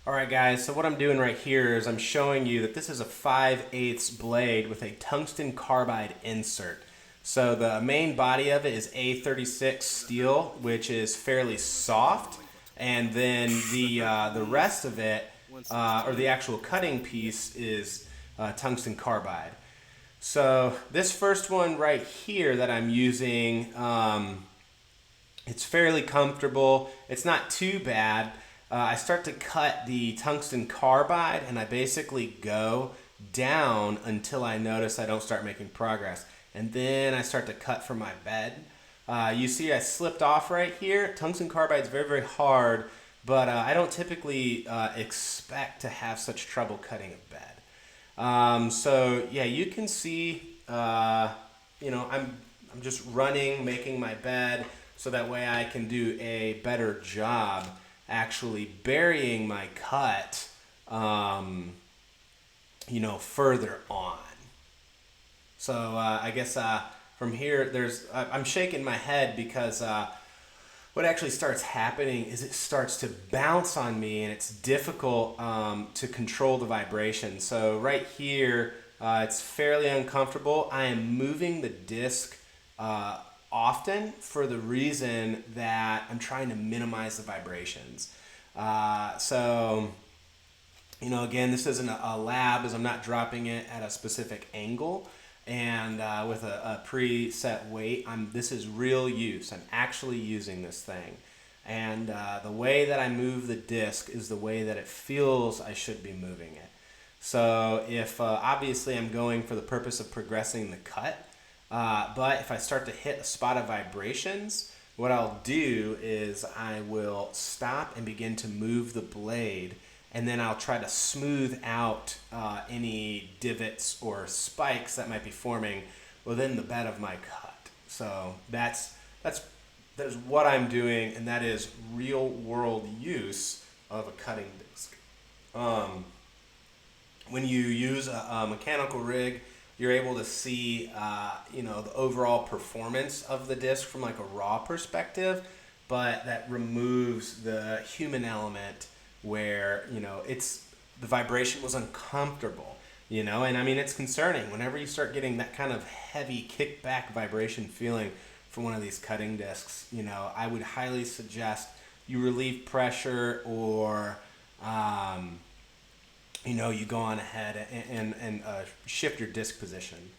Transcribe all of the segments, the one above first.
Alright guys, so what I'm doing right here is I'm showing you that this is a 5/8 blade with a tungsten carbide insert. So the main body of it is A36 steel, which is fairly soft, and then the rest of it, or the actual cutting piece, is tungsten carbide. So this first one right here that I'm using, it's fairly comfortable. It's not too bad. I start to cut the tungsten carbide and I basically go down until I notice I don't start making progress. And then I start to cut from my bed. You see I slipped off right here. Tungsten carbide is very, very hard, but I don't typically expect to have such trouble cutting a bed. So yeah, you can see, I'm just running, making my bed, so that way I can do a better job actually burying my cut, further on. So I guess from here, I'm shaking my head because what actually starts happening is it starts to bounce on me and it's difficult to control the vibration. So right here, it's fairly uncomfortable. I am moving the disc often for the reason that I'm trying to minimize the vibrations. Again, this isn't a lab, as I'm not dropping it at a specific angle and with a preset weight. This is real use. I'm actually using this thing. And the way that I move the disc is the way that it feels I should be moving it. So if obviously I'm going for the purpose of progressing the cut, but if I start to hit a spot of vibrations, what I'll do is I will stop and begin to move the blade, and then I'll try to smooth out any divots or spikes that might be forming within the bed of my cut. So that's what I'm doing, and that is real world use of a cutting disc. When you use a mechanical rig, you're able to see, the overall performance of the disc from like a raw perspective, but that removes the human element where, it's the vibration was uncomfortable, and I mean, it's concerning whenever you start getting that kind of heavy kickback vibration feeling from one of these cutting discs. I would highly suggest you relieve pressure or, you go on ahead and shift your disc position.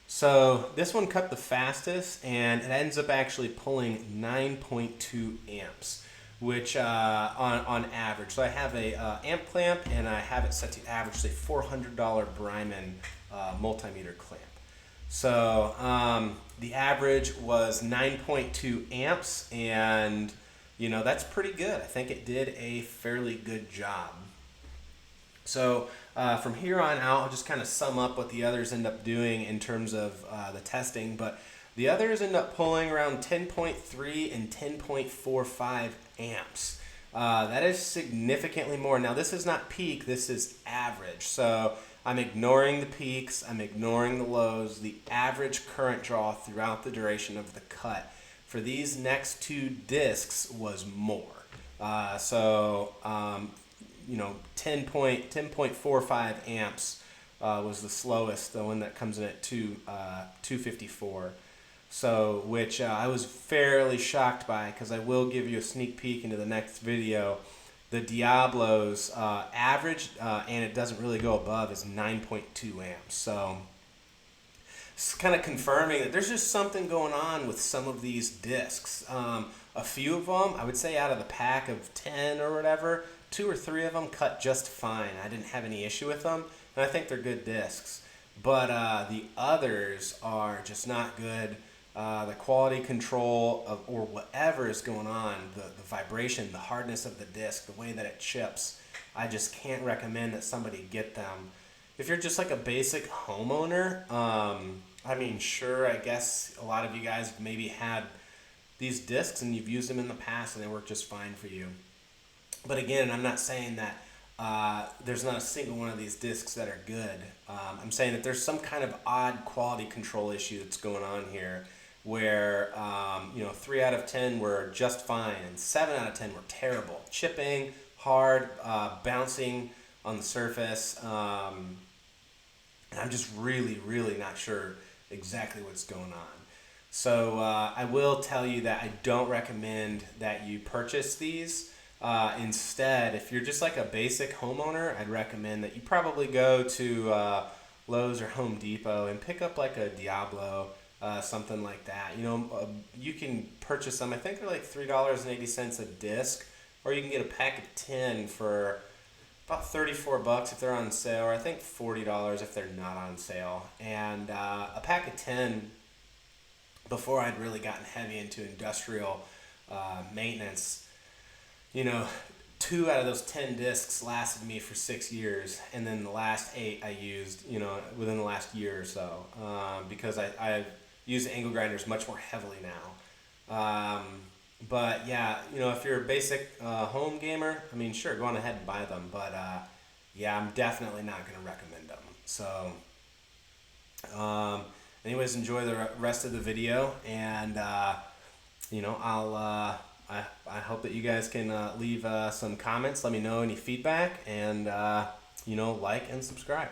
So this one cut the fastest, and it ends up actually pulling 9.2 amps, which on average. So I have a amp clamp, and I have it set to average, say $400 Bryman multimeter clamp. So the average was 9.2 amps, and that's pretty good. I think it did a fairly good job. So from here on out, I'll just kind of sum up what the others end up doing in terms of the testing. But the others end up pulling around 10.3 and 10.45 amps. That is significantly more. Now, this is not peak. This is average. So I'm ignoring the peaks. I'm ignoring the lows. The average current draw throughout the duration of the cut for these next two discs was more. 10.45 amps was the slowest, the one that comes in at 254. So, which I was fairly shocked by, because I will give you a sneak peek into the next video. The Diablo's average, and it doesn't really go above, is 9.2 amps. So it's kind of confirming that there's just something going on with some of these discs. A few of them, I would say out of the pack of 10 or whatever, 2 or 3 of them cut just fine. I didn't have any issue with them, and I think they're good discs. But the others are just not good. The quality control or whatever is going on, the vibration, the hardness of the disc, the way that it chips, I just can't recommend that somebody get them. If you're just like a basic homeowner, sure, I guess a lot of you guys maybe had these discs and you've used them in the past and they work just fine for you. But again, I'm not saying that there's not a single one of these discs that are good. I'm saying that there's some kind of odd quality control issue that's going on here where 3 out of 10 were just fine and 7 out of 10 were terrible. Chipping, hard, bouncing on the surface. And I'm just really not sure exactly what's going on. So I will tell you that I don't recommend that you purchase these. Instead, if you're just like a basic homeowner, I'd recommend that you probably go to Lowe's or Home Depot and pick up like a Diablo, something like that. You can purchase them. I think they're like $3.80 a disc, or you can get a pack of 10 for about 34 bucks if they're on sale, or I think $40 if they're not on sale. And a pack of 10, before I'd really gotten heavy into industrial maintenance, you know, 2 out of those 10 discs lasted me for 6 years, and then the last 8 I used, within the last year or so, because I use angle grinders much more heavily now. But yeah, if you're a basic home gamer, I mean, sure, go on ahead and buy them. But yeah, I'm definitely not going to recommend them. So, anyways, enjoy the rest of the video, and I hope that you guys can leave some comments. Let me know any feedback, and like and subscribe.